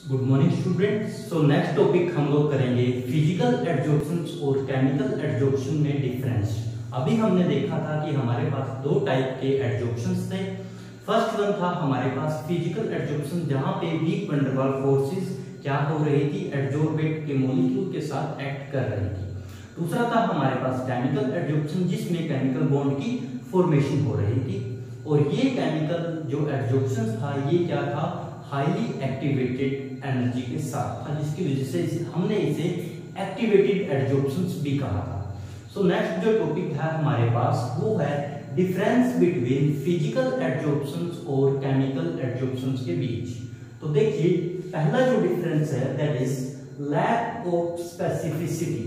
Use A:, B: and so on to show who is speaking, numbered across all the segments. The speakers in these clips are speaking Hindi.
A: Good morning students. So next topic हम लोग करेंगे फिजिकल एडजॉर्प्शंस और केमिकल एडजॉर्प्शन में डिफरेंस। अभी हमने देखा था कि हमारे पास दो टाइप के एडजॉर्प्शंस थे। फर्स्ट वन था हमारे पास फिजिकल एडजॉर्प्शन, जहां पे weak van der Waals forces क्या हो रही थी, एडजॉर्बेट के मॉलिक्यूल के साथ एक्ट कर रही थी। दूसरा था हमारे पास केमिकल एडजॉर्प्शन, जिसमें केमिकल बॉन्ड की फॉर्मेशन हो रही थी। और ये केमिकल जो एडजॉर्प्शन था ये क्या था, हाईली एक्टिवेटेड एनर्जी के साथ था, जिसकी वजह से हमने इसे एक्टिवेटेड एडजॉर्प्शंस भी कहा था। सो नेक्स्ट जो टॉपिक है हमारे पास वो है डिफरेंस बिटवीन फिजिकल एडजॉर्प्शंस और केमिकल एडजॉर्प्शंस के बीच। तो देखिए पहला जो डिफरेंस है that is lack of specificity.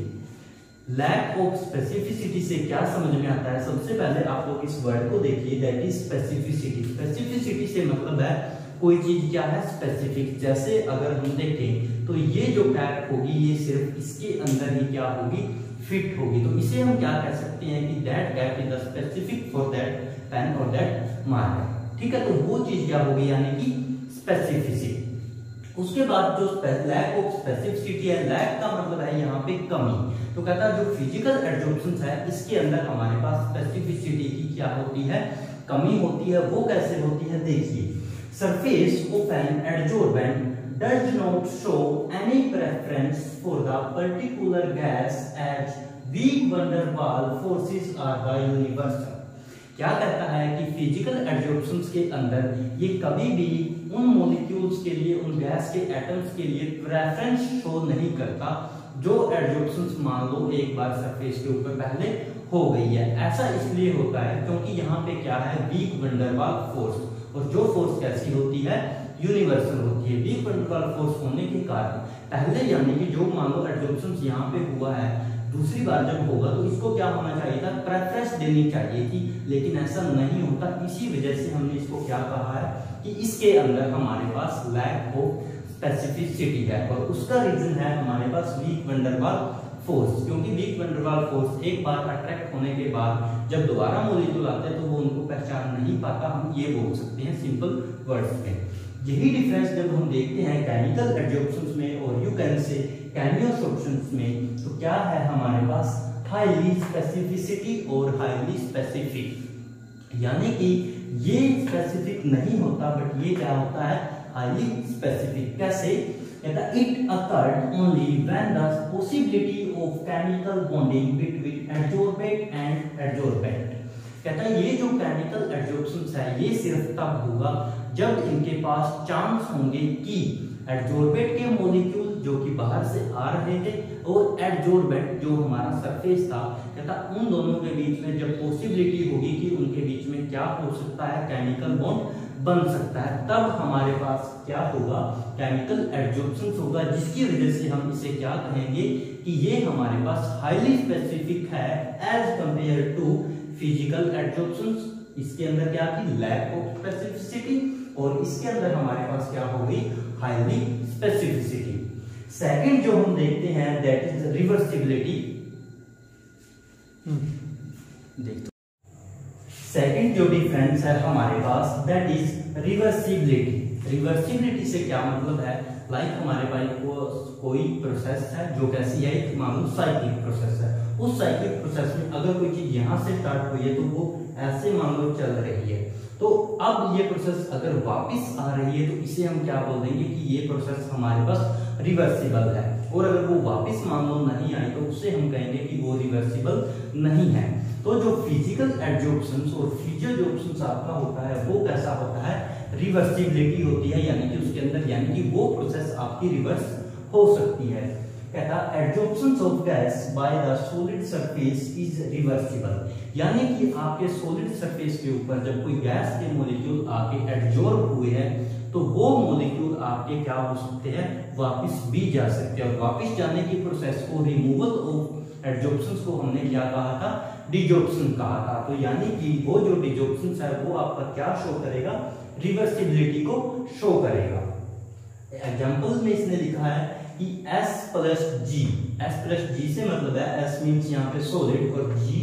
A: Lack of specificity से क्या समझ में आता है, सबसे पहले आप लोग इस वर्ड को देखिए, दैट इज स्पेसिफिसिटी। स्पेसिफिसिटी से मतलब है कोई चीज क्या है, स्पेसिफिक। जैसे अगर हम देखें तो ये जो कैप होगी ये सिर्फ इसके अंदर ही क्या होगी, फिट होगी। तो इसे हम क्या कह सकते हैं कि that cap is the specific for that pain और दैट मार्कर। ठीक है, तो वो चीज क्या होगी, यानी कि स्पेसिफिसिटी। उसके बाद जो लैक ऑफ स्पेसिफिसिटी है, लैक का मतलब है यहाँ पे कमी। तो कहता है जो फिजिकल एडजॉर्प्शंस है इसके अंदर हमारे पास स्पेसिफिसिटी की क्या होती है, कमी होती है। वो कैसे होती है, देखिए surface of an adsorbent does not show any preference for the particular gas as weak van der Waals forces are the universal। क्या कहता है कि फिजिकल एडजॉर्प्शंस के अंदर ये कभी भी उन मॉलिक्यूल्स के लिए, उन गैस के एटम्स के लिए प्रेफरेंस शो नहीं करता जो एडजॉर्प्शंस मान लो एक बार सरफेस के ऊपर पहले हो गई है। ऐसा इसलिए होता है क्योंकि यहाँ पे क्या है, weak van der Waals force. और जो फोर्स कैसी होती है, यूनिवर्सल होती है। Weak van der Waals force होने के कारण पहले यानी कि जो मान लो एडजॉर्प्शंस यहाँ पे हुआ है, दूसरी बार जब होगा तो इसको क्या होना चाहिए था, प्रेफरेंस देनी चाहिए थी, लेकिन ऐसा नहीं होता। इसी वजह से हमने इसको क्या कहा है कि इसके अंदर हमारे पास लैक ऑफ स्पेसिफिसिटी है। और उसका रीजन है हमारे पास weak van der Waals force, क्योंकि weak van der Waals force एक बार अट्रैक्ट होने के बाद जब दोबारा मॉलिक्यूल आते हैं तो वो उनको पहचान नहीं पाता, हम ये बोल सकते हैं सिंपल वर्ड्स में। यही डिफरेंस जब हम देखते हैं केमिकल एडजॉर्प्शंस में और यू कैन से केमियोसॉर्प्शंस में, तो क्या है हमारे पास हाईली स्पेसिफिसिटी और हाईली स्पेसिफिक। यानी कि ये स्पेसिफिक नहीं होता बट ये क्या होता है, हाईली स्पेसिफिक। कैसे, it occurred only when the possibility of chemical bonding between adsorbate and adsorbent। कहता है ये जो केमिकल एडजॉर्प्शंस है ये सिर्फ तब होगा जब इनके पास चांस होंगे कि एडजॉर्बेट के मॉलिक्यूल जो कि बाहर से आ रहे थे और एडजॉर्बेट जो हमारा सरफेस था, कहता उन दोनों के बीच में जब पॉसिबिलिटी होगी कि उनके बीच में क्या हो सकता है, केमिकल बॉन्ड बन सकता है, तब हमारे पास क्या होगा, केमिकल एडजॉर्प्शन होगा। जिसकी वजह से हम इसे क्या कहेंगे कि ये हमारे पास हाईली स्पेसिफिक है एज कंपेयर टू फिजिकल एडजॉर्प्शंस। इसके अंदर क्या थी, लैक ऑफ स्पेसिफिसिटी, और इसके अंदर हमारे पास क्या होगी, हाईली स्पेसिफिसिटी। सेकंड जो हम देखते हैं दैट इज रिवर्सिबिलिटी। देखो सेकंड जो डिफरेंस है हमारे पास दैट इज रिवर्सिबिलिटी। रिवर्सिबिलिटी से क्या मतलब है, लाइक हमारे पास कोई प्रोसेस है जो कैसी है, मान लो साइक्लिक प्रोसेस है। उस साइक्लिक प्रोसेस में अगर कोई चीज यहां से स्टार्ट हुई है तो वो ऐसे मान लो चल रही है, तो अब ये प्रोसेस अगर वापस आ रही है तो इसे हम क्या बोल देंगे कि ये प्रोसेस हमारे पास रिवर्सिबल है। और अगर वो वापस मान लो नहीं आई तो उससे हम कहेंगे कि वो रिवर्सिबल नहीं है। तो जो फिजिकल एडजॉर्प्शंस और फिजियोजॉर्प्शंस आपका होता है वो कैसा होता है, रिवर्सिबिलिटी होती है, यानी कि उसके अंदर यानी कि वो प्रोसेस आपकी रिवर्स हो सकती है। कहता adsorptions of gas by the solid surface is reversible. यानी कि आपके सॉलिड सरफेस के ऊपर जब कोई गैस के मॉलिक्यूल आके एडजॉर्ब हुए हैं तो वो मॉलिक्यूल आपके क्या हो सकते हैं, वापस भी जा सकते हैं। और वापस जाने की प्रोसेस को रिमूवल ऑफ एडजॉर्प्शंस को हमने क्या कहा था, डिजॉर्प्शन कहा था। तो यानी कि वो जो डिजॉर्प्शंस है वो आपका क्या शो करेगा, रिवर्सिबिलिटी को शो करेगा। एग्जांपल में इसने लिखा है कि S प्लस G से मतलब है S मींस यहाँ पे सॉलिड और G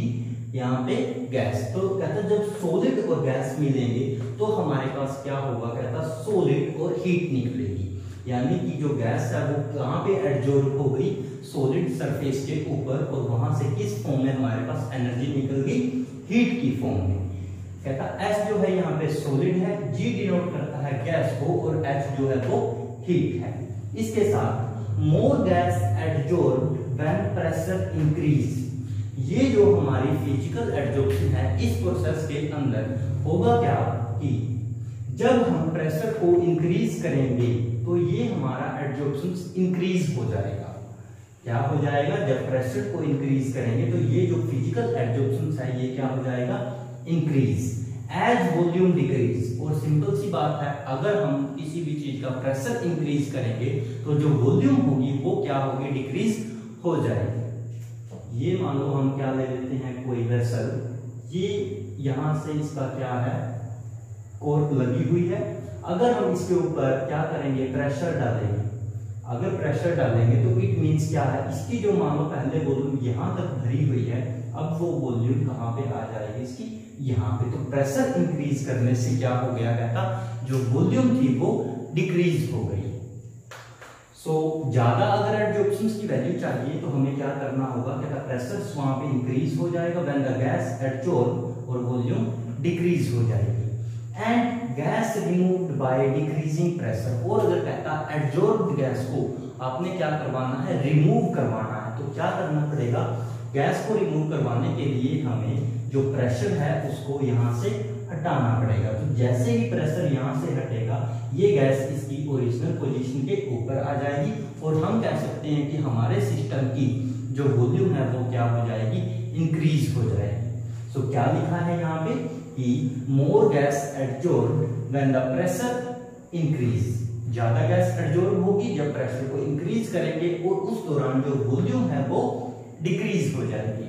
A: यहाँ पे गैस। तो कहता है जब सॉलिड और गैस मिलेंगे तो हमारे पास क्या होगा, कहता सॉलिड और हीट निकलेगी। यानी कि जो गैस है वो कहाँ पे एडजॉर्ब हो गई, सॉलिड सरफेस के ऊपर, और वहां से किस फॉर्म में हमारे पास एनर्जी निकल गई, हीट की फॉर्म में। कहता एस जो है यहाँ पे सॉलिड है, जी डिनोट करता है गैस को, और एच जो है वो हीट है। इसके साथ more gas adsorb when pressure increase, ये जो हमारी फिजिकल एडजॉर्प्शन है इस प्रोसेस के अंदर होगा क्या कि जब हम प्रेशर को इंक्रीज करेंगे तो ये हमारा एडजॉर्प्शन इंक्रीज हो जाएगा। क्या हो जाएगा, जब प्रेशर को इंक्रीज करेंगे तो ये जो फिजिकल एडजॉर्प्शन है ये क्या हो जाएगा, इंक्रीज एज वॉल्यूम डिक्रीज। और सिंपल सी बात है, अगर हम किसी भी चीज का प्रेशर इंक्रीज करेंगे तो जो वॉल्यूम होगी वो क्या होगी, डिक्रीज हो जाएगी। ये मान लो हम क्या ले लेते हैं, कोई वेसल, ये यहां से इसका क्या है, कॉर्क लगी हुई है। अगर हम इसके ऊपर क्या करेंगे, प्रेशर डालेंगे, अगर प्रेशर डालेंगे तो इट मींस क्या है, इसकी जो मान लो पहले वॉल्यूम यहां तक भरी हुई है, अब वो वॉल्यूम कहां पे आ जाएगी इसकी, यहाँ पे। तो प्रेशर इंक्रीज करने से क्या हो गया, कहता जो वॉल्यूम थी वो डिक्रीज हो गई। सो ज्यादा अगर एडजॉर्प्शन की वैल्यू चाहिए तो हमें क्या करना होगा, कहता प्रेशर वहां पे इंक्रीज हो जाएगा व्हेन द गैस एडजॉर्ब, और वॉल्यूम डिक्रीज हो जाएगी। And gas removed by decreasing pressure, और अगर कहता एडजॉर्ब्ड गैस को आपने क्या करवाना है, रिमूव करवाना है, तो क्या करना पड़ेगा, गैस को रिमूव करवाने के लिए हमें जो प्रेशर है उसको यहां से हटाना पड़ेगा। तो जैसे ही प्रेशर यहां से हटेगा ये गैस इसकी ओरिजिनल पोजीशन के ऊपर आ जाएगी, और हम कह सकते हैं कि हमारे सिस्टम की जो वॉल्यूम है वो क्या हो जाएगी, इंक्रीज हो जाएगी। सो क्या लिखा है यहाँ पे कि more gas adsorb when the pressure increase, ज्यादा गैस एडजॉर्ब होगी जब प्रेशर को इंक्रीज करेंगे, और उस दौरान जो वॉल्यूम है वो डिक्रीज हो जाएगी।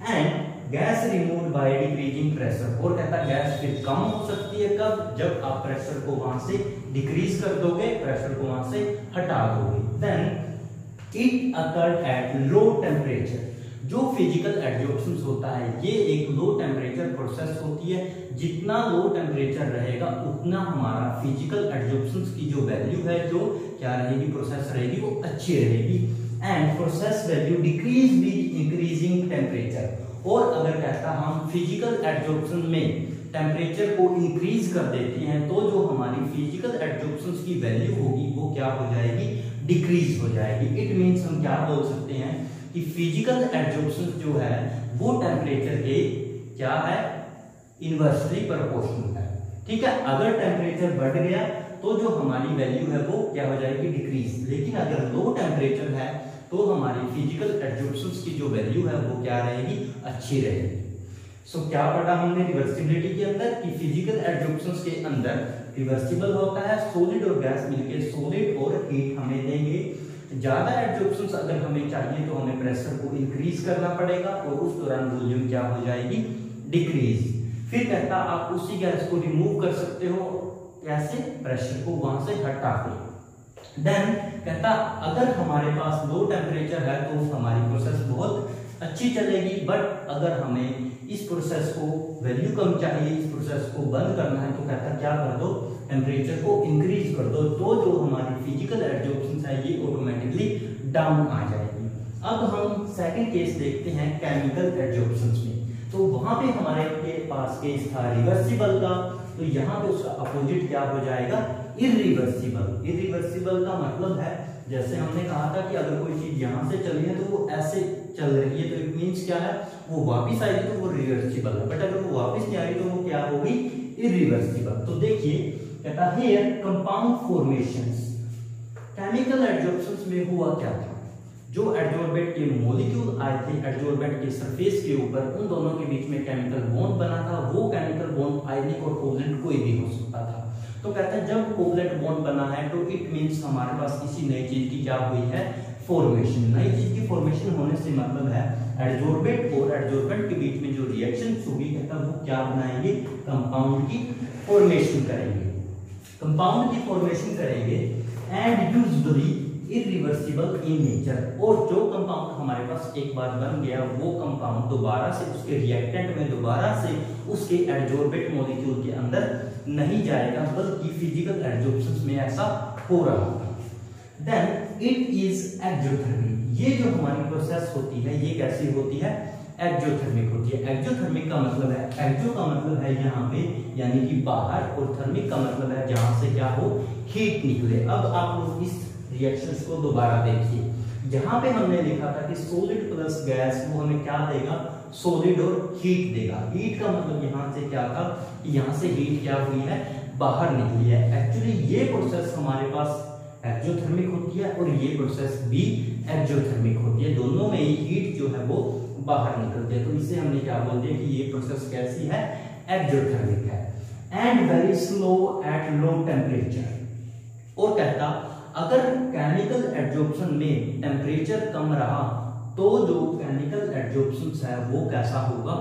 A: And gas removed by decreasing pressure, और कहता है गैस फिर कम हो सकती है कब, जब आप प्रेशर को वहां से डिक्रीज कर दोगे, प्रेशर को वहां से हटा दोगे। Then it occurred at low temperature, जो फिजिकल एडजॉर्प्शन होता है ये एक लो टेम्परेचर प्रोसेस होती है। जितना लो टेम्परेचर रहेगा उतना हमारा फिजिकल एडजॉर्प्शन की जो वैल्यू है, जो क्या रहेगी, प्रोसेस रहेगी, वो अच्छी रहेगी। And process value decrease with increasing temperature, और अगर कहता हम फिजिकल एडजॉर्प्शन में टेम्परेचर को इंक्रीज कर देते हैं तो जो हमारी फिजिकल एडजॉर्प्शन की वैल्यू होगी वो क्या हो जाएगी, डिक्रीज हो जाएगी। इट मींस हम क्या बोल सकते हैं कि फिजिकल एडजॉर्प्शन जो है वो टेम्परेचर के क्या है, इनवर्सली प्रोपोर्शनल है। ठीक है, अगर टेम्परेचर बढ़ गया तो जो हमारी वैल्यू है वो क्या हो जाएगी, डिक्रीज। लेकिन अगर लो टेम्परेचर है तो हमारी फिजिकल एडजॉर्प्शन की जो वैल्यू है वो क्या रहेगी, अच्छी रहेगी। सो क्या पढ़ा हमने रिवर्सिबिलिटी के अंदर कि फिजिकल एडजॉर्प्शन के अंदर रिवर्सिबल होता है, सॉलिड और गैस मिलके सॉलिड और हीट हमें देंगे। ज्यादा एडजॉर्प्शन अगर हमें चाहिए तो हमें प्रेशर को इंक्रीज करना पड़ेगा, और उस दौरान वॉल्यूम क्या हो जाएगी, डिक्रीज। फिर कहता आप उसी गैस को रिमूव कर सकते हो, कैसे, प्रेशर को वहां से हटा के। देन कहता अगर हमारे पास लो टेम्परेचर है तो हमारी प्रोसेस बहुत अच्छी चलेगी, बट अगर हमें इस प्रोसेस को वैल्यू कम चाहिए, इस प्रोसेस को बंद करना है, तो कहता क्या कर दो, टेम्परेचर को इंक्रीज कर दो, तो जो हमारी फिजिकल एडजॉर्प्शन है ये ऑटोमेटिकली डाउन आ जाएगी। अब हम सेकंड केस देखते हैं केमिकल एडजॉर्प्शन में। तो वहां पे हमारे के पास केस था रिवर्सिबल का, तो यहाँ पे उसका अपोजिट क्या हो जाएगा, इरिवर्सिबल। इरिवर्सिबल का मतलब है, जैसे हमने कहा था कि अगर कोई चीज यहां से चली है तो वो ऐसे चल रही है, तो इट मींस क्या है, वो वापस आएगी तो वो रिवर्सिबल है, बट अगर वो वापस नहीं आएगी तो वो क्या होगी, इरिवर्सिबल। तो देखिए कहता है here compound formations, chemical adsorption में हुआ क्या था, जो एडजॉर्बेंट के मॉलिक्यूल आए थे एडजॉर्बेंट के सरफेस के ऊपर, उन दोनों के बीच में केमिकल बॉन्ड बना था। वो केमिकल बॉन्ड आयनिक और कोवलेंट कोई भी हो सकता था। तो कहते हैं जब कोवलेंट बॉन्ड बना है तो इट मींस हमारे पास किसी नई चीज की क्या हुई है, फॉर्मेशन। नई चीज की फॉर्मेशन होने से मतलब है एडजॉर्बेंट और एडजॉर्बेंट के बीच में जो रिएक्शन होगी, कहता है वो क्या बनाएंगे, कंपाउंड की फॉर्मेशन करेंगे, कंपाउंड की फॉर्मेशन करेंगे। And usually irreversible in nature, और जो कंपाउंड हमारे पास एक बार बन गया वो कंपाउंड दोबारा से उसके रिएक्टेंट में दोबारा से उसके एडजॉर्बेंट मॉलिक्यूल के अंदर नहीं जाएगा, बल्कि फिजिकल एडजॉर्प्शन में ऐसा हो रहा था। Then it is exothermic. ये जो हमारी प्रोसेस होती है ये कैसी होती है, एक्सोथर्मिक होती है। एक्सोथर्मिक का मतलब है, एक्सो का मतलब है यहाँ पे यानी कि बाहर, और थर्मिक का मतलब है जहां से क्या हो, हीट निकले। अब आप लोग इस रिएक्शंस को दोबारा देखिए, जहां पे हमने लिखा था कि सॉलिड प्लस गैस वो हमें क्या देगा, सॉलिड और हीट देगा। हीट का मतलब यहाँ से क्या था, यहाँ से हीट क्या हुई है, बाहर निकली है। एक्चुअली ये प्रोसेस हमारे पास एक्सोथर्मिक होती है और ये प्रोसेस भी एक्सोथर्मिक होती है, दोनों में ही हीट जो है वो बाहर निकलती है। तो इसे हमने क्या बोल दिया कि ये प्रोसेस कैसी है, एक्सोथर्मिक है। And very slow eight low temperature. और कहता अगर केमिकल एड्जॉर्प्शन में टेम्परेचर कम रहा तो जो केमिकल एड्जॉर्प्शन है वो कैसा होगा,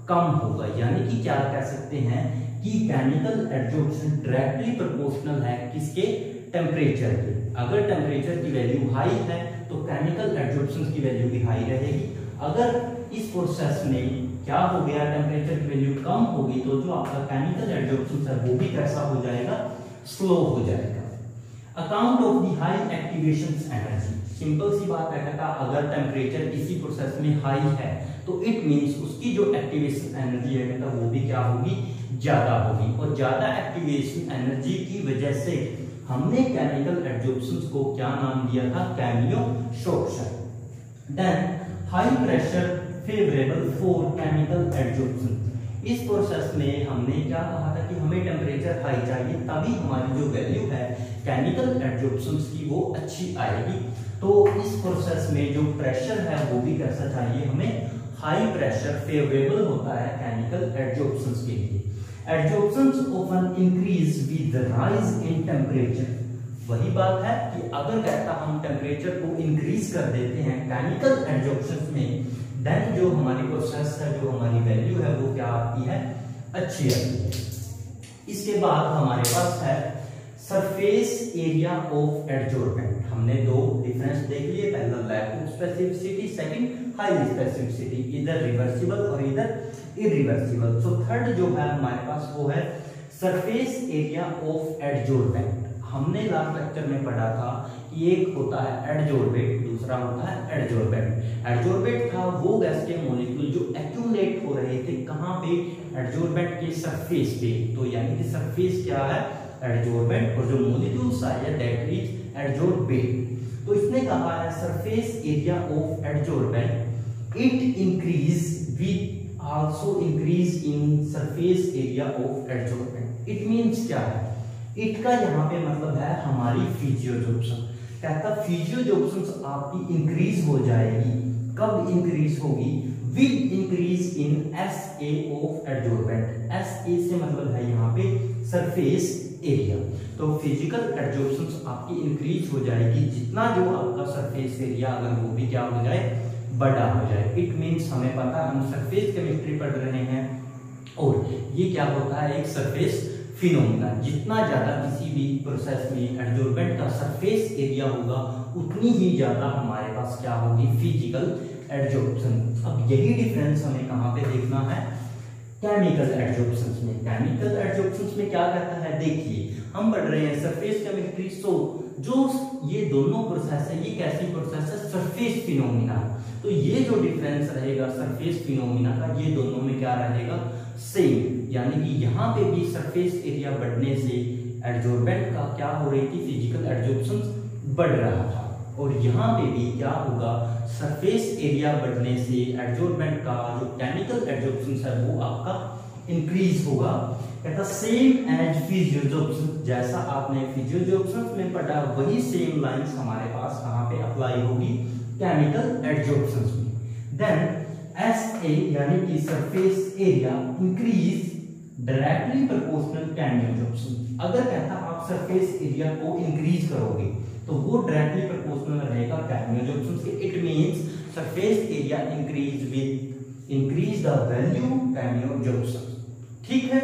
A: कम होगा। यानी कि क्या कह सकते हैं कि केमिकल एड्जॉर्प्शन डायरेक्टली प्रोपोर्शनल है किसके, टेम्परेचर के। अगर टेम्परेचर की वैल्यू हाई है तो केमिकल एड्जॉर्प्शन की वैल्यू भी हाई रहेगी। अगर इस प्रोसेस में क्या हो गया, टेम्परेचर की वैल्यू कम होगी तो जो आपका केमिकल एड्जॉर्प्शन है वो भी कैसा हो जाएगा, स्लो हो जाएगा। Account of the high activation energy, simple सी बात है का अगर टेम्परेचर किसी प्रोसेस में हाई है तो इट मींस उसकी जो एक्टिवेशन एनर्जी है कहता वो भी क्या होगी, ज्यादा होगी। और ज्यादा एक्टिवेशन एनर्जी की वजह से हमने केमिकल एड्जॉर्प्शन को क्या नाम दिया था, chemisorption. Then high pressure favourable for chemical adsorption. इस प्रोसेस में हमने क्या कहा था कि हमें टेम्परेचर हाई चाहिए तभी हमारी जो वैल्यू है केमिकल एड्जॉर्प्शन की वो अच्छी आएगी। तो इस प्रोसेस में जो प्रेशर है वो भी कैसा चाहिए हमें, हाई प्रेशर फेवरेबल होता है केमिकल एड्जॉर्प्शन के लिए। Adsorption often increase with rise in temperature. वही बात है कि अगर कहता हम टेम्परेचर को इंक्रीज कर देते हैं केमिकल एड्जॉर्प्शन में, देन जो हमारी प्रोसेस है, जो हमारी वैल्यू है वो क्या आती है, अच्छी आती है। इसके बाद हमारे पास है सरफेस एरिया ऑफ एडजॉर्बेंट। हमने दो डिफरेंस देख लिए, पहला lack of specificity, second high specificity, इधर रिवर्सिबल और इधर इरिवर्सिबल। सो थर्ड जो है हमारे पास वो है सरफेस एरिया ऑफ एडजॉर्बेंट। हमने लास्ट लेक्चर में पढ़ा था कि एक होता है एडजॉर्बेट, दूसरा होता है एडजॉर्बेंट। एडजॉर्बेट था वो गैस के मॉलिक्यूल जो एक्यूमुलेट हो रहे थे कहां पे, एडजॉर्बेंट के सरफेस पे। तो यानी कि सरफेस क्या है, एडजॉर्बेंट, और जो मॉलिक्यूल्स आए दैट इज एडजॉर्बेट। तो इसने कहा है surface area of adsorbent it increase with also increase in surface area of adsorbent. It means क्या है, इट का यहाँ पे मतलब है हमारी फिजियोजॉर्प्शन। कहता फिजियोजॉर्प्शन आपकी इंक्रीज हो जाएगी, कब इंक्रीज होगी, with increase in SA of adsorbent. SA से मतलब है यहाँ पे सरफेस एरिया। तो फिजिकल एडजॉर्प्शन आपकी इंक्रीज हो जाएगी जितना जो आपका सरफेस एरिया अगर वो भी क्या हो जाए, बड़ा हो जाए। इट मींस हमें पता है हम सरफेस केमिस्ट्री पढ़ रहे हैं और ये क्या होता है, एक सरफेस फिनोमिना। जितना ज्यादा किसी भी प्रोसेस में एडजॉर्बेंट का सरफेस एरिया होगा उतनी ही ज्यादा हमारे पास क्या होगी, फिजिकल एडजॉर्प्शन। अब यही डिफरेंस हमें कहां पे देखना है, केमिकल एडजॉर्प्शन में। केमिकल एडजॉर्प्शन में क्या कहता है, देखिए हम पढ़ रहे हैं सरफेस केमिस्ट्री। सो जो ये दोनों प्रोसेस है ये कैसी प्रोसेस है, सरफेस फिनोमिना। तो ये जो डिफरेंस रहेगा सरफेस फिनोमिना का, ये दोनों में क्या रहेगा, सेम। यानी कि यहाँ पे भी सरफेस एरिया बढ़ने से एडजॉर्बेंट का क्या हो रही थी, फिजिकल एडजॉर्प्शन बढ़ रहा था। और यहाँ पे भी क्या होगा, सरफेस एरिया बढ़ने से एडजॉर्बेंट का जो केमिकल एडजॉर्प्शन है वो आपका इंक्रीज होगा। कहता सेम एज फिजियोजॉर्प्शन, जैसा आपने फिजियोजॉर्प्शन में पढ़ा वही सेम लाइंस हमारे पास कहाँ पे अप्लाई होगी, केमिकल एडजॉर्प्शन में। देन एसए यानी कि surface area increase directly proportional chemisorption. अगर कहता आप सरफेस एरिया को इंक्रीज करोगे तो वो डायरेक्टली प्रोपोर्शनल रहेगा केमियोजॉर्प्शन के। It means surface area increase with increase the value chemisorption. ठीक है।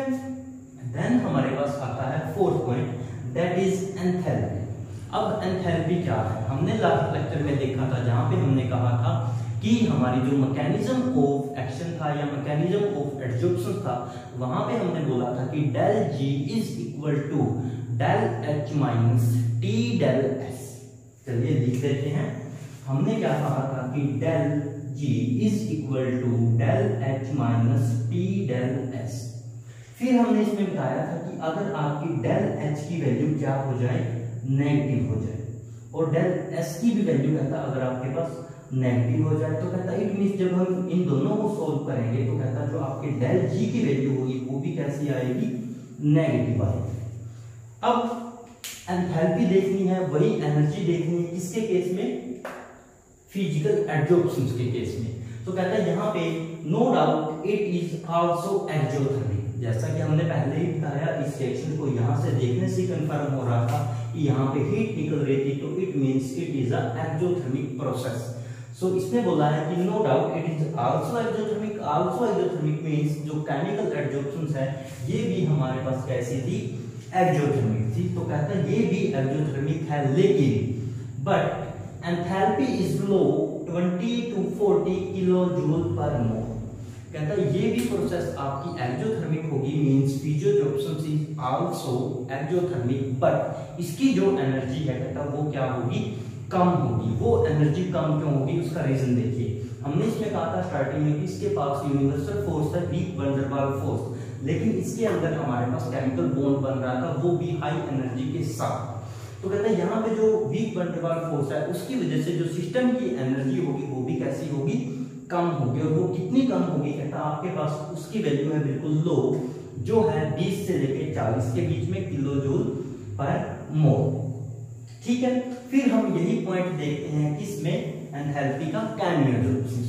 A: देन हमारे पास आता है fourth point, that is enthalpy. अब एंथैल्पी क्या है, हमने लास्ट लेक्चर में देखा था जहां पे हमने कहा था कि हमारी जो मैकेनिज्म ऑफ एक्शन था या मैकेनिज्म ऑफ एडजॉर्प्शन था, वहां पे हमने बोला था कि del G is equal to del H minus T del S. चलिए लिख देते हैं। हमने क्या कहा था कि del G is equal to del H minus T del S. फिर हमने इसमें बताया था कि अगर आपकी डेल एच की वैल्यू क्या हो जाए, नेगेटिव हो जाए, और डेल एस की भी वैल्यू कहता अगर आपके पास नेगेटिव हो जाए तो कहता इट मींस जब हम इन दोनों को सोल्व करेंगे तो कहता जो आपकी डेल जी की वैल्यू होगी वो भी कैसी आएगी, नेगेटिव आएगी। अब एंथैल्पी देखनी है, वही एनर्जी देखनी है, किसके केस में, फिजिकल एड्जॉर्प्शंस के केस में। तो कहता है यहाँ पे no doubt it is also exothermic. जैसा कि हमने पहले ही बताया, इस रिएक्शन को यहाँ से देखने से कंफर्म हो रहा था कि यहाँ पे हीट निकल रही थी, तो it means it is a exothermic process. So इसने बोला है कि no doubt it is also exothermic. Also exothermic means जो केमिकल एड्जॉर्प्शंस है ये भी हमारे पास कैसी थी, एक्सोथर्मिक थी। तो कहता है ये भी एक्सोथर्मिक है, लेकिन but enthalpy is low 20 to 40 kilo joule per mole. कहता है ये भी प्रोसेस आपकी एक्सोथर्मिक होगी, means physisorption is also exothermic, but इसकी जो एनर्जी है कहता वो क्या होगी, कम होगी। वो एनर्जी कम क्यों होगी, उसका रीजन देखिए। हमने इसमें कहा था स्टार्टिंग में कि इसके पास यूनिवर्सल फोर्स है, weak van der Waals force, लेकिन इसके अंदर हमारे पास केमिकल बॉन्ड बन रहा था, वो भी हाई एनर्जी के साथ। तो कहते हैं यहाँ पे जो weak van der Waals force है उसकी वजह से जो सिस्टम की एनर्जी होगी वो भी कैसी होगी, कम होगी। और वो कितनी कम होगी, कहता आपके पास उसकी वैल्यू है बिल्कुल लो, जो है 20 से लेकर 40 के बीच में किलो जूल पर मोल। ठीक है, फिर हम यही पॉइंट देखते हैं किसमें, एंथैल्पी का केमी एड्जॉर्प्शन।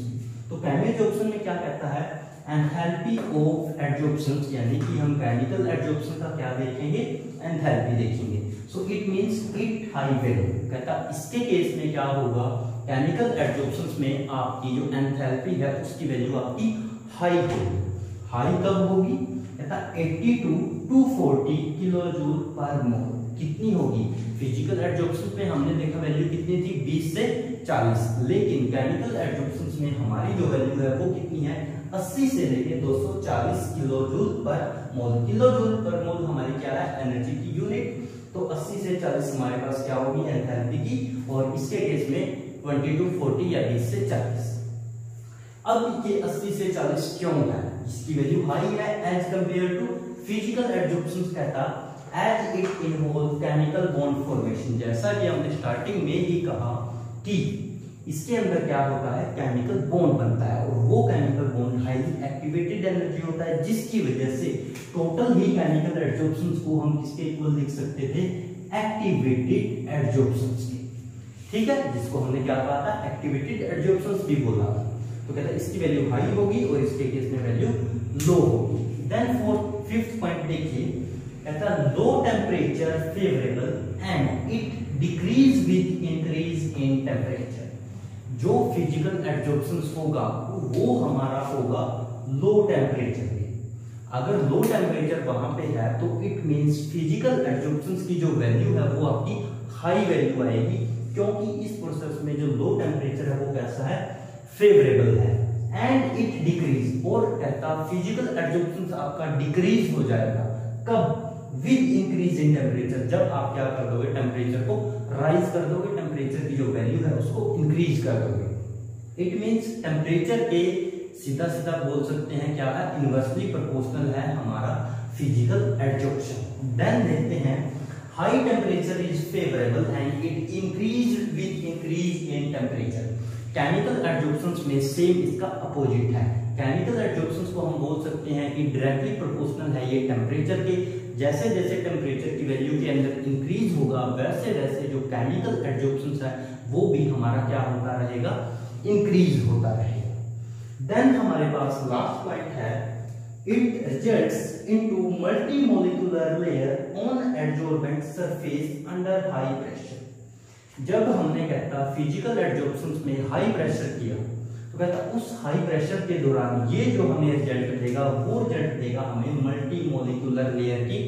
A: तो केमी एड्जॉर्प्शन में क्या कहता है, एंथैल्पी ऑफ एड्जॉर्प्शन, यानी कि हम केमिकल एड्जॉर्प्शन का क्या देखेंगे, एंथैल्पी देखेंगे। So it means it high value. कहता इसके केस में क्या होगा, केमिकल एड्जॉर्प्शंस में आपकी जो एंथैल्पी है उसकी वैल्यू आपकी हाई होगी। हाई कब होगी, कहता 80 to 240 किलो जूल पर मोल। कितनी होगी, फिजिकल एड्जॉर्प्शन में हमने देखा वैल्यू कितनी थी, 20 से 40, लेकिन केमिकल एड्जॉर्प्शन में हमारी जो वैल्यू है वो कितनी है, 80 से लेकर 240 किलो जूल पर मोल। किलो जूल पर मोल हमारी क्या है, एनर्जी की यूनिट। तो 80 से 40 हमारे पास क्या होगी, एंथैल्पी की, और इसके केस में 20 to 40 या 20 से 40। अब ये 80 से 40 क्यों है, इसकी वैल्यू हाई है as compare to physical adsorption. कहता as it involve chemical bond formation, जैसा कि हमने स्टार्टिंग में ही कहा कि इसके अंदर क्या होता है, केमिकल बॉन्ड बनता है, और वो chemical bond highly activated energy होता है, जिसकी वजह से टोटल ही केमिकल एड्जॉर्प्शंस को हम किसके इक्वल लिख सकते थे, एक्टिवेटेड एड्जॉर्प्शंस के। ठीक है, जिसको हमने क्या कहा था, एक्टिवेटेड एड्जॉर्प्शंस भी बोला था। तो कहता है इसकी वैल्यू हाई होगी और इसके केस में वैल्यू लो होगी। देन फिफ्थ पॉइंट देखिए, कहता low temperature favourable and it decrease with increase in temperature. जो फिजिकल एड्जॉर्प्शंस होगा वो हमारा होगा लो टेम्परेचर पे। अगर लो टेम्परेचर वहां पे है तो इट मींस फिजिकल एड्जॉर्प्शंस की जो वैल्यू है वो आपकी हाई वैल्यू आएगी, क्योंकि इस प्रोसेस में जो लो टेम्परेचर है वो कैसा है, फेवरेबल है। एंड इट डिक्रीज, और कहता फिजिकल एड्जॉर्प्शंस आपका डिक्रीज हो जाएगा कब, विद इंक्रीज इन टेम्परेचर। जब आप क्या कर दोगे, टेम्परेचर को राइज कर दोगे, टेम्परेचर की जो वैल्यू है उसको इंक्रीज कर दोगे। इट मींस टेम्परेचर के सीधा सीधा बोल सकते हैं क्या है, इनवर्सली प्रोपोर्शनल है हमारा फिजिकल एड्जॉर्प्शन। देन देखते हैं high temperature is favourable and it increase with increase in temperature. Chemical adsorptions में सेम इसका अपोजिट है। केमिकल एड्जॉर्प्शंस को हम बोल सकते हैं कि डायरेक्टली प्रोपोर्शनल है ये टेम्परेचर के। जैसे जैसे टेम्परेचर की वैल्यू के अंदर इंक्रीज होगा वैसे वैसे जो केमिकल एड्जॉर्प्शंस है वो भी हमारा क्या होता रहेगा, इंक्रीज होता रहेगा। देन हमारे पास लास्ट पॉइंट है, it results into multi molecular layer on adsorbent surface under high pressure. जब हमने कहता फिजिकल एड्जॉर्प्शंस में हाई प्रेशर किया तो कहता उस हाई प्रेशर के दौरान ये जो हमें रिजल्ट देगा वो रिजल्ट देगा हमें मल्टी मॉलिक्यूलर लेयर की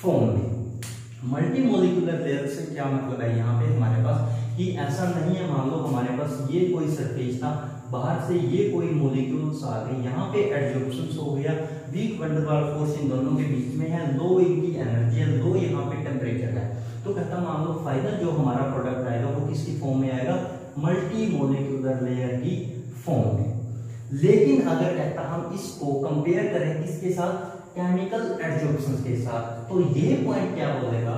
A: फॉर्म में। मल्टी मॉलिक्यूलर लेयर से क्या मतलब है, यहाँ पे हमारे पास कि ऐसा नहीं है मान लो हमारे पास ये कोई सरफेस था, बाहर से ये कोई मॉलिक्यूल्स आ गए, यहाँ पे एड्जॉर्प्शन हो गया, weak van der Waals force इन दोनों के बीच में है, लो इनकी एनर्जी है, लो यहाँ पे टेम्परेचर है। तो कहता मान लो फाइनल जो हमारा प्रोडक्ट आएगा वो वो किसकी फॉर्म में आएगा, मल्टी मॉलिक्यूलर लेयर की फॉर्म में। लेकिन अगर कहता हम इसको कंपेयर करें किसके साथ, केमिकल एडजॉर्प्शन के साथ, तो ये पॉइंट क्या बोलेगा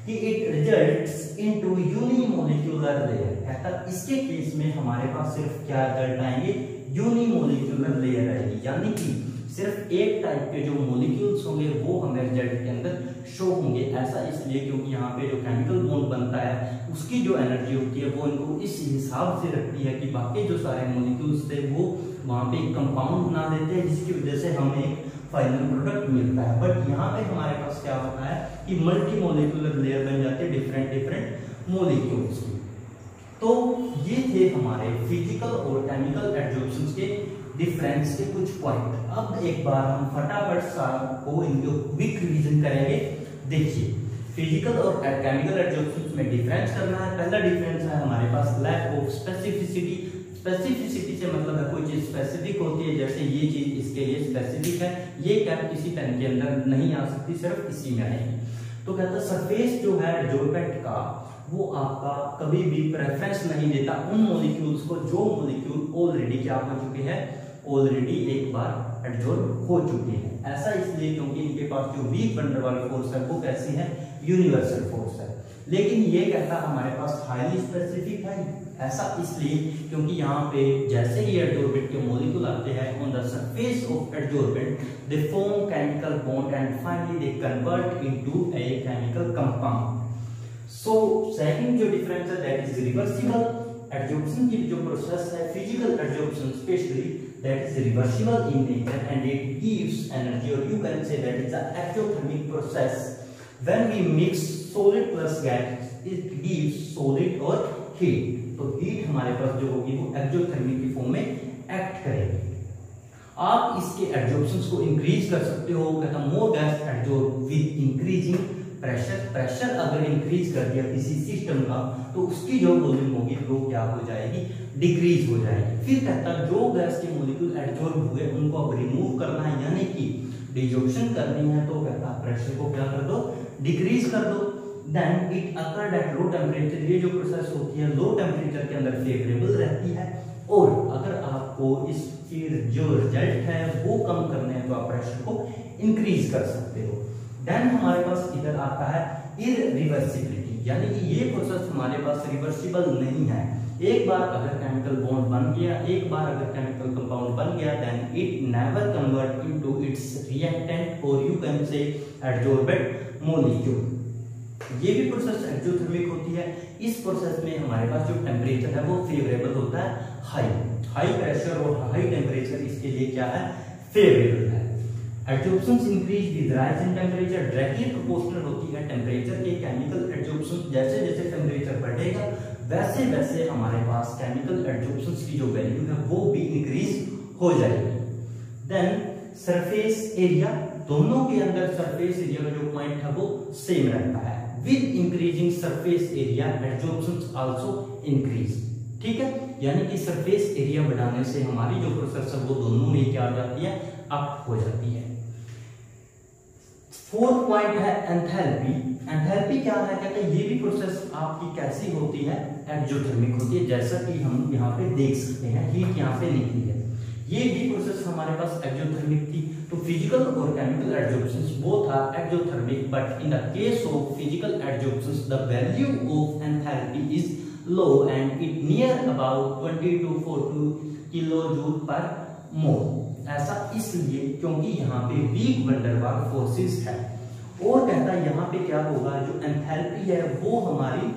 A: कि it results into unimolecular layer. कहता इसके केस में हमारे पास सिर्फ क्या रिजल्ट आएंगे, यूनिमोलिक्यूलर लेयर आएगी, यानी कि सिर्फ एक टाइप के जो मॉलिक्यूल्स होंगे वो हमें रिजल्ट के अंदर शो होंगे। ऐसा इसलिए क्योंकि यहाँ पे जो केमिकल बॉन्ड बनता है उसकी जो एनर्जी होती है वो इनको इस हिसाब से रखती है कि बाकी जो सारे मॉलिक्यूल्स थे वो वहाँ पे एक कंपाउंड बना देते हैं, जिसकी वजह से हमें एक फाइनल प्रोडक्ट मिलता है। बट यहाँ पे हमारे पास क्या होता है कि मल्टी मॉलिक्यूलर लेयर बन जाती है डिफरेंट मॉलिक्यूल्स की। तो ये थे हमारे फिजिकल और केमिकल एडजॉर्प्शन के डिफरेंस के कुछ पॉइंट। अब एक बार हम फटाफट को इनको क्विक रिवीजन करेंगे। देखिए, फिजिकल और केमिकल एडजॉर्प्शन में डिफरेंस करना है। पहला डिफरेंस है हमारे पास लैक ऑफ स्पेसिफिसिटी। स्पेसिफिसिटी से मतलब है कोई चीज स्पेसिफिक होती है, जैसे ये चीज इसके लिए स्पेसिफिक है, ये कैप किसी पेन के अंदर नहीं आ सकती, सिर्फ इसी में आएगी। तो कहता है सरफेस जो है एडजॉर्बेंट का वो आपका कभी भी प्रेफरेंस नहीं देता उन मॉलिक्यूल्स को जो मॉलिक्यूल ऑलरेडी क्या हो चुके हैं, ऑलरेडी एक बार एडजॉर्ब हो चुके हैं। ऐसा इसलिए क्योंकि इनके पास जो वीक वंडर वाल फोर्स है वो कैसी है, यूनिवर्सल फोर्स है। लेकिन ये कहता हमारे पास हाईली स्पेसिफिक है। ऐसा इसलिए क्योंकि यहाँ पे जैसे ही एडजॉर्बेंट के मॉलिक्यूल आते हैं on the surface of adsorbent they form chemical bond and finally they convert into a chemical compound. So second जो डिफरेंस है दैट इज रिवर्सिबल। एडजॉर्प्शन की जो प्रोसेस है physical adsorption specially that is reversible in nature and it gives energy, or you can say that it's an exothermic process. When we mix solid plus gas it gives solid or heat. तो heat हमारे पास जो होगी वो एक्सोथर्मिक की फॉर्म में एक्ट करेगी। आप इसके एडजॉर्प्शंस को इंक्रीज कर सकते हो। कहता more gas adsorb with increasing pressure. Pressure अगर इंक्रीज कर दिया किसी सिस्टम का तो उसकी जो वॉल्यूम होगी वो क्या हो जाएगी, डिक्रीज हो जाएगी। फिर कहता जो गैस के मॉलिक्यूल एडजॉर्ब हुए उनको अब रिमूव करना है, यानी कि डिजॉर्प्शन करनी है, तो कहता प्रेशर को क्या कर दो, डिक्रीज कर दो। Then it occurred at low temperature. ये जो प्रोसेस होती है लो टेम्परेचर के अंदर फेवरेबल रहती है। और अगर आपको इसकी जो रिजल्ट है वो कम करने हैं तो आप प्रेशर को इंक्रीज कर सकते हो। देन हमारे पास इधर आता है इररिवर्सिबिलिटी, यानी कि ये प्रोसेस हमारे पास रिवर्सिबल नहीं है। एक बार अगर केमिकल बॉन्ड बन गया, एक बार अगर केमिकल कंपाउंड बन गया, then it never convert into its reactant और you can say adsorbent molecule. ये भी प्रोसेस एक्सोथर्मिक होती है। इस प्रोसेस में हमारे पास जो टेम्परेचर है वो फेवरेबल होता है, हाई प्रेशर और हाई टेम्परेचर इसके लिए क्या है, फेवरेबल है। Adsorptions increase with rise in temperature, directly proportional होती है टेम्परेचर के। केमिकल एडजॉर्प्शन जैसे जैसे टेम्परेचर बढ़ेगा वैसे वैसे हमारे पास केमिकल एडजॉर्प्शंस की जो वैल्यू है वो भी इंक्रीज हो जाएगी। देन सरफेस एरिया, दोनों के अंदर सरफेस एरिया का जो पॉइंट है वो सेम रहता है। With increasing surface area adsorptions also increase. ठीक है, यानी कि सरफेस एरिया बढ़ाने से हमारी जो प्रोसेस है वो दोनों में क्या हो जाती है, अप हो जाती है। फोर्थ पॉइंट है एंथैल्पी। एंथैल्पी क्या है, कहते हैं ये भी प्रोसेस आपकी कैसी होती है, एक्सोथर्मिक होती है, जैसा कि हम यहाँ पे देख सकते हैं हीट यहाँ पे निकली है। ये भी प्रोसेस हमारे पास एक्सोथर्मिक थी। तो फिजिकल और chemical adsorptions both are exothermic, but in the case of physical adsorptions the value of enthalpy is low and it near about 20 to 40 kilojoule per mole. ऐसा इसलिए क्योंकि यहाँ पे वीक वंडर वाल फोर्सेस है। और कहता है यहाँ पे क्या होगा, जो एंथैल्पी है वो हमारी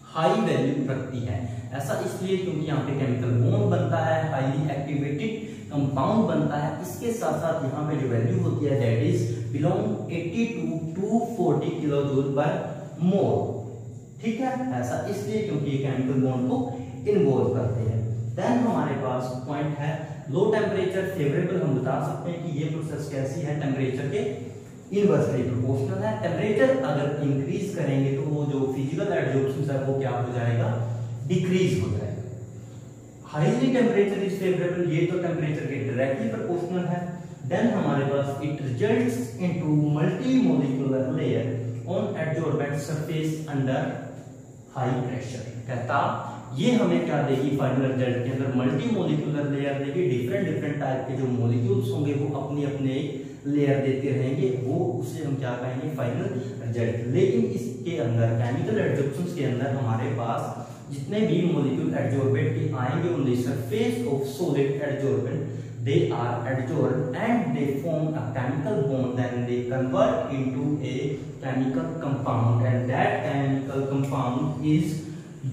A: हाई वैल्यू रखती है। ऐसा इसलिए क्योंकि यहाँ पे केमिकल बॉन्ड बनता है, हाईली एक्टिवेटेड कंपाउंड बनता है। इसके साथ साथ यहाँ पे जो वैल्यू होती है that is belong 80 to 240 kilojoule per मोल। ठीक है, ऐसा इसलिए क्योंकि ये केमिकल बॉन्ड को इन्वॉल्व करते हैं। देन हमारे पास पॉइंट है लो टेम्परेचर फेवरेबल। हम बता सकते हैं कि ये प्रोसेस कैसी है, टेम्परेचर के इनवर्सली प्रोपोर्शनल है। टेम्परेचर अगर इंक्रीज करेंगे तो वो जो फिजिकल एडजॉर्प्शन है वो क्या हो जाएगा, डिक्रीज हो जाएगा। हाईली टेम्परेचर इज फेवरेबल, ये तो टेम्परेचर के डायरेक्टली प्रोपोर्शनल है। देन हमारे पास it results into multi molecular layer on adsorbent surface under high pressure. कहता ये हमें क्या देगी फाइनल रिजल्ट के अंदर, मल्टी मोलिकुलर लेयर देगी, डिफरेंट टाइप के जो मॉलिक्यूल्स होंगे वो अपने अपने लेयर देते रहेंगे, वो उसे हम क्या कहेंगे फाइनल रिजल्ट। लेकिन इसके अंदर केमिकल एडजॉर्प्शंस के अंदर हमारे पास जितने भी मॉलिक्यूल एडजॉर्बेंट के आएंगे on the surface of solid adsorbent, they are adsorbed and they form a chemical bond, then they convert into a chemical compound and that chemical compound is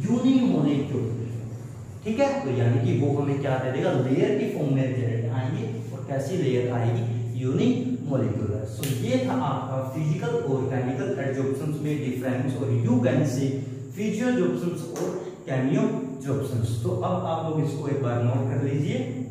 A: unimolecular। ठीक है, तो यानी कि वो हमें क्या दे देगा, लेयर की फॉर्म में रिजल्ट आएंगे। और कैसी लेयर आएगी, यूनिमोलिकुलर। सो ये था आपका फिजिकल और केमिकल एडजॉर्प्शंस में डिफरेंस, और यू कैन से फिजियोजॉर्प्शंस और केमियोजॉर्प्शंस। तो अब आप लोग इसको एक बार नोट कर लीजिए।